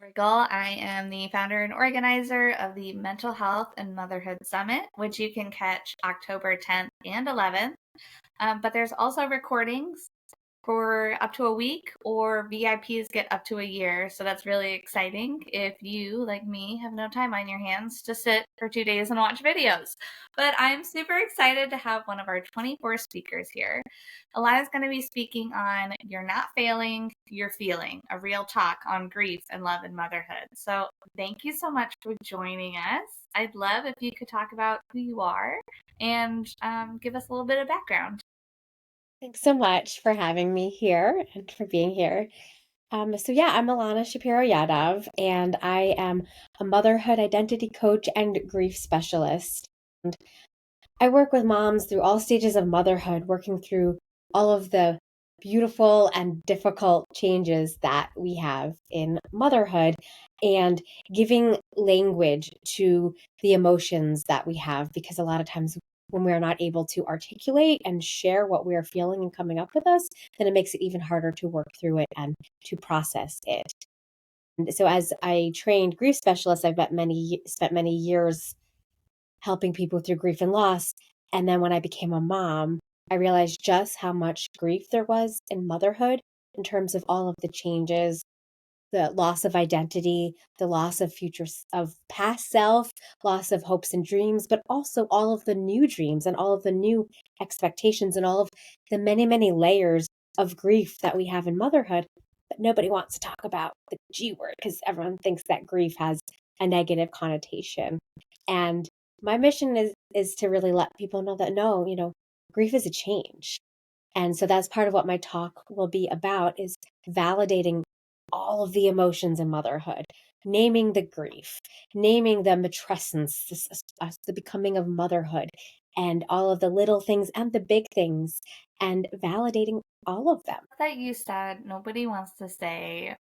Riggle. I am the founder and organizer of the Mental Health and Motherhood Summit, which you can catch October 10th and 11th. But there's also recordings for up to a week, or VIPs get up to a year. So that's really exciting if you, like me, have no time on your hands to sit for 2 days and watch videos. But I'm super excited to have one of our 24 speakers here. Ilana's going to be speaking on You're Not Failing, You're Feeling, a real talk on grief and love and motherhood. So thank you so much for joining us. I'd love if you could talk about who you are and give us a little bit of background. Thanks so much for having me here and for being here. I'm Ilana Shapiro Yahdav, and I am a motherhood identity coach and grief specialist. And I work with moms through all stages of motherhood, working through all of the beautiful and difficult changes that we have in motherhood and giving language to the emotions that we have, because a lot of times when we're not able to articulate and share what we are feeling and coming up with us, then it makes it even harder to work through it and to process it. And so as I trained grief specialist, spent many years helping people through grief and loss. And then when I became a mom, I realized just how much grief there was in motherhood in terms of all of the changes, the loss of identity, the loss of of past self, loss of hopes and dreams, but also all of the new dreams and all of the new expectations and all of the many, many layers of grief that we have in motherhood. But nobody wants to talk about the G word because everyone thinks that grief has a negative connotation. And my mission is to really let people know that no, grief is a change. And so that's part of what my talk will be about, is validating all of the emotions in motherhood, naming the grief, naming the matrescence, the becoming of motherhood, and all of the little things and the big things, and validating all of them. That you said nobody wants to say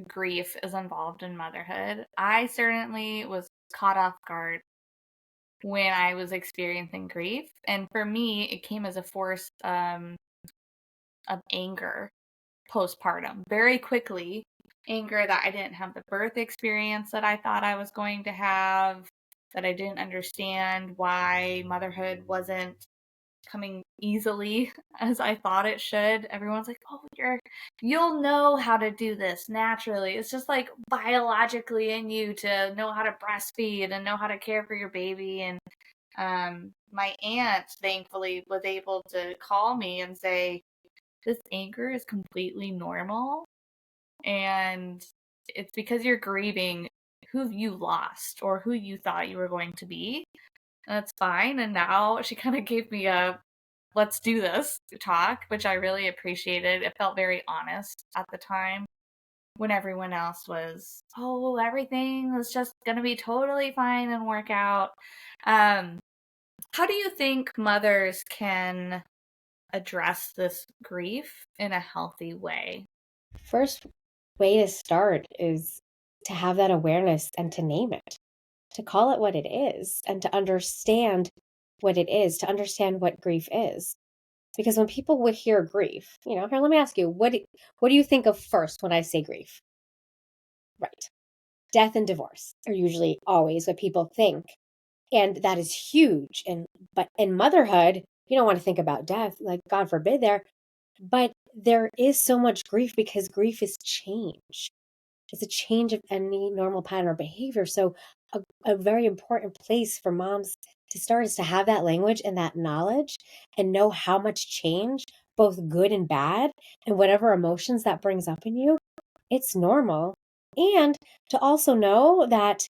grief is involved in motherhood. I certainly was caught off guard when I was experiencing grief. And for me, it came as a force of anger postpartum very quickly. Anger that I didn't have the birth experience that I thought I was going to have, that I didn't understand why motherhood wasn't coming easily as I thought it should. Everyone's like, "Oh, you'll know how to do this naturally. It's just like biologically in you to know how to breastfeed and know how to care for your baby." And my aunt thankfully was able to call me and say, "This anger is completely normal, and it's because you're grieving who you lost or who you thought you were going to be. And that's fine." And now she kind of gave me a let's do this talk, which I really appreciated. It felt very honest at the time when everyone else was, oh, everything was just going to be totally fine and work out. Um, how do you think mothers can address this grief in a healthy way? First way to start is to have that awareness and to name it, to call it what it is, and to understand what it is, to understand what grief is. Because when people would hear grief, here, let me ask you, what do you think of first when I say grief? Right. Death and divorce are usually always what people think. And that is huge. But in motherhood, you don't want to think about death, like God forbid there. But there is so much grief because grief is change. It's a change of any normal pattern or behavior. So a very important place for moms to start is to have that language and that knowledge and know how much change, both good and bad, and whatever emotions that brings up in you, it's normal. And to also know that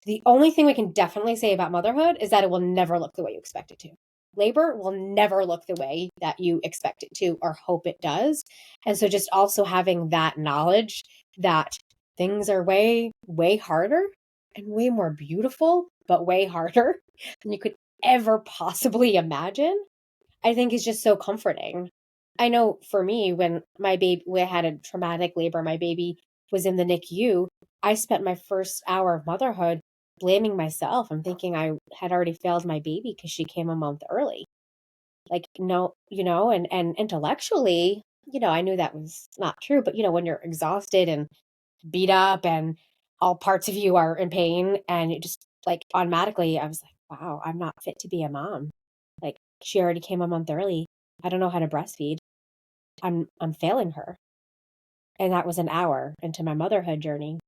the only thing we can definitely say about motherhood is that it will never look the way you expect it to. Labor will never look the way that you expect it to or hope it does. And so just also having that knowledge that things are way, way harder and way more beautiful, but way harder than you could ever possibly imagine, I think is just so comforting. I know for me, when I had a traumatic labor, my baby was in the NICU, I spent my first hour of motherhood blaming myself and thinking I had already failed my baby because she came a month early. Like, no, and intellectually, I knew that was not true. But, when you're exhausted and beat up and all parts of you are in pain. And it just like automatically, I was like, wow, I'm not fit to be a mom. Like she already came a month early. I don't know how to breastfeed. I'm failing her. And that was an hour into my motherhood journey.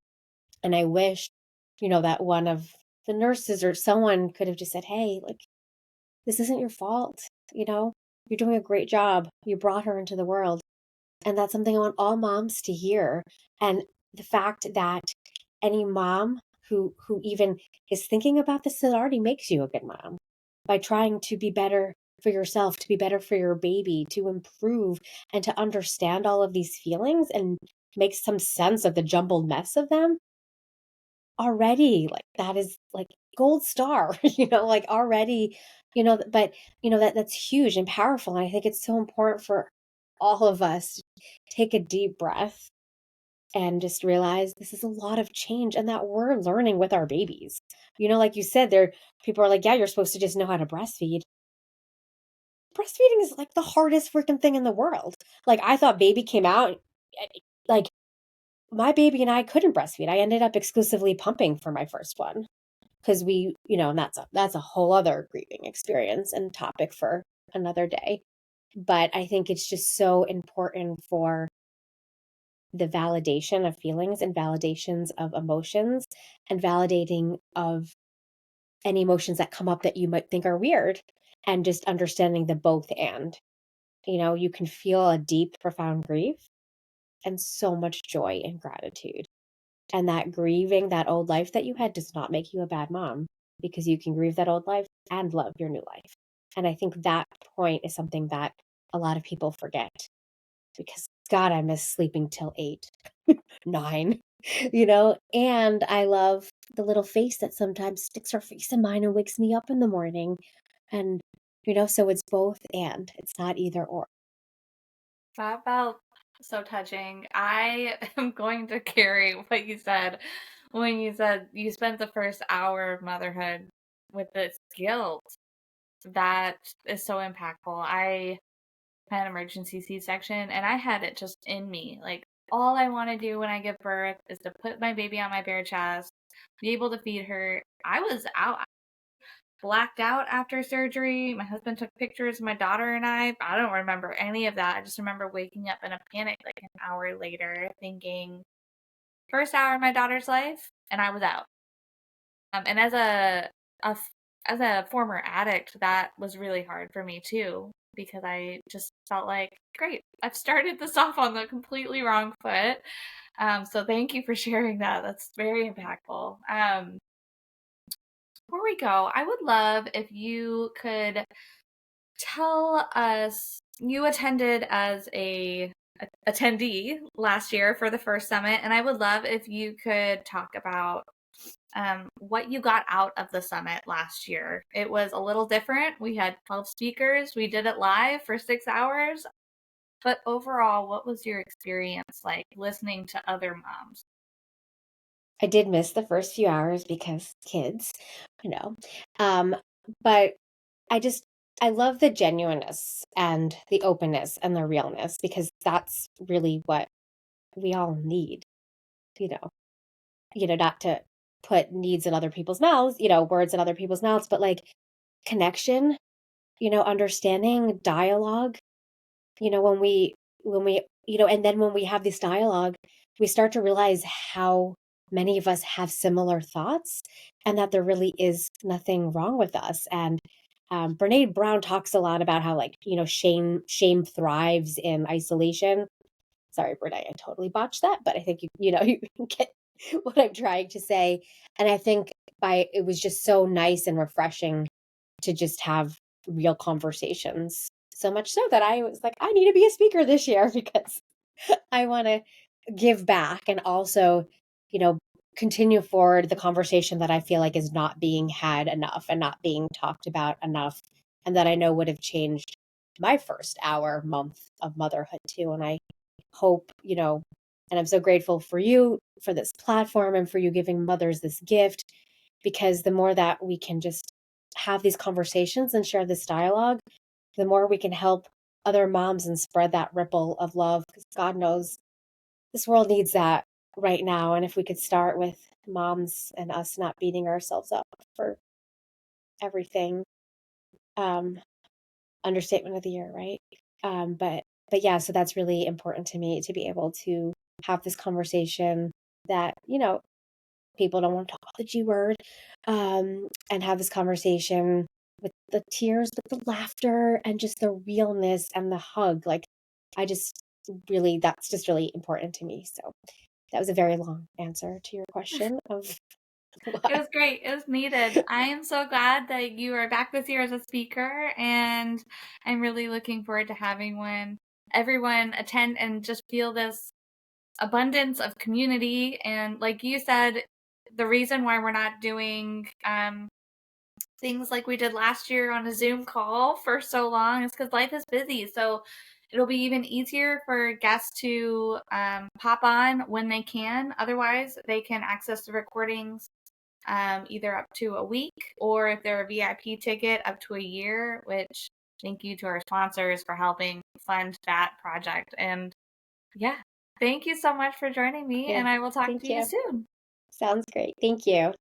And I wish, that one of the nurses or someone could have just said, hey, like, this isn't your fault. You know, you're doing a great job. You brought her into the world. And that's something I want all moms to hear. And the fact that any mom who even is thinking about this, it already makes you a good mom by trying to be better for yourself, to be better for your baby, to improve and to understand all of these feelings and make some sense of the jumbled mess of them already. Like that is like gold star, like already, but that's huge and powerful. And I think it's so important for all of us to take a deep breath and just realize this is a lot of change and that we're learning with our babies. Like you said, there people are like, yeah, you're supposed to just know how to breastfeed. Breastfeeding is like the hardest freaking thing in the world. Like I thought baby came out like my baby and I couldn't breastfeed. I ended up exclusively pumping for my first one because and that's a whole other grieving experience and topic for another day. But I think it's just so important for the validation of feelings and validations of emotions and validating of any emotions that come up that you might think are weird and just understanding the both and you can feel a deep profound grief and so much joy and gratitude, and that grieving that old life that you had does not make you a bad mom because you can grieve that old life and love your new life. And I think that point is something that a lot of people forget because God, I miss sleeping till 8, 9, and I love the little face that sometimes sticks her face in mine and wakes me up in the morning. And, so it's both and it's not either or. That felt so touching. I am going to carry what you said when you said you spent the first hour of motherhood with this guilt. That is so impactful. I had an emergency C-section and I had it just in me. Like, all I want to do when I give birth is to put my baby on my bare chest, be able to feed her. I was out, blacked out after surgery. My husband took pictures of my daughter and I don't remember any of that. I just remember waking up in a panic like an hour later thinking, first hour of my daughter's life, and I was out. And a as a former addict, that was really hard for me too because I just felt like, great, I've started this off on the completely wrong foot. So thank you for sharing that. That's very impactful. Before we go, I would love if you could tell us, you attended as a attendee last year for the first summit, and I would love if you could talk about what you got out of the summit last year. It was a little different. We had 12 speakers. We did it live for 6 hours. But overall, what was your experience like listening to other moms? I did miss the first few hours because kids, you know. Um, but I just I love the genuineness and the openness and the realness because that's really what we all need, you know. Not to put needs in other people's mouths, words in other people's mouths, but like connection, understanding, dialogue, when we and then when we have this dialogue, we start to realize how many of us have similar thoughts and that there really is nothing wrong with us. And Brene Brown talks a lot about how like shame thrives in isolation. Sorry, Brene, I totally botched that, but I think you get what I'm trying to say. And I think it was just so nice and refreshing to just have real conversations. So much so that I was like, I need to be a speaker this year because I want to give back and also, you know, continue forward the conversation that I feel like is not being had enough and not being talked about enough. And that I know would have changed my first hour, month of motherhood too. And I hope, and I'm so grateful for you for this platform and for you giving mothers this gift because the more that we can just have these conversations and share this dialogue, the more we can help other moms and spread that ripple of love because God knows this world needs that. right now. And if we could start with moms and us not beating ourselves up for everything, um, understatement of the year, right? But yeah, so that's really important to me to be able to have this conversation that, people don't want to talk about the G word, and have this conversation with the tears, with the laughter, and just the realness and the hug. Like, I just that's just really important to me. So that was a very long answer to your question of It why. was great. It was needed. I am so glad that you are back this year as a speaker, and I'm really looking forward to having everyone attend and just feel this abundance of community. And like you said, the reason why we're not doing things like we did last year on a Zoom call for so long is because life is busy. So it'll be even easier for guests to pop on when they can. Otherwise, they can access the recordings either up to a week, or if they're a VIP ticket, up to a year, which thank you to our sponsors for helping fund that project. And yeah, thank you so much for joining me, Yeah, and I will talk to thank you you. soon. Sounds great. Thank you.